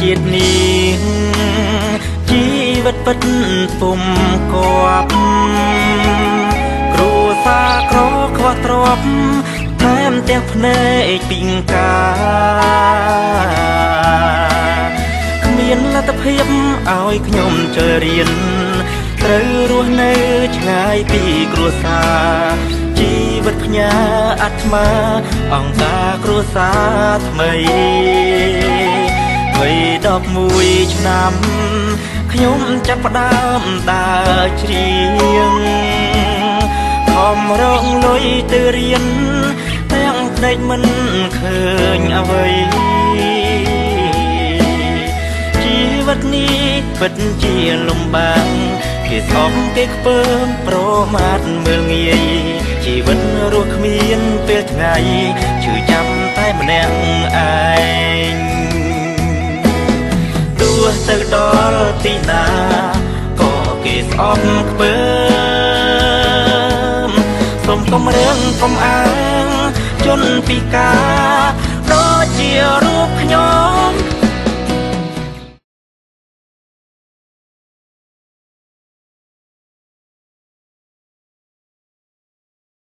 ជាតិនេះជីវិតពិតពុំគប់គ្រួសារក្រខ្វះទ្រព្យថែមទាំងភ្នែកពីងកាគ្មានលទ្ធភាពឲ្យខ្ញុំចូលរៀនត្រូវរស់នៅឆ្ងាយពីគ្រួសារជីវិតផ្ញើអាត្មាអង្គការគ្រួសារថ្មី11ឆ្នាំខ្ញុំចាប់ផ្ដើមដើរច្រៀងខំរកលុយទៅរៀនទាំងភ្នែកមិនឃើញអ្វីជីវិតនេះពិតជាលំបាកគេស្អប់គេខ្ពើមប្រមាថមើលងាយជីវិតរស់គ្មានពេលថ្ងៃឈឺចាំតែម្នាក់ឯងទោះទៅដល់ទីណាក៏គេស្អប់ខ្ពើមសុំកុំរឿងកុំអាងជនពិការដូចជា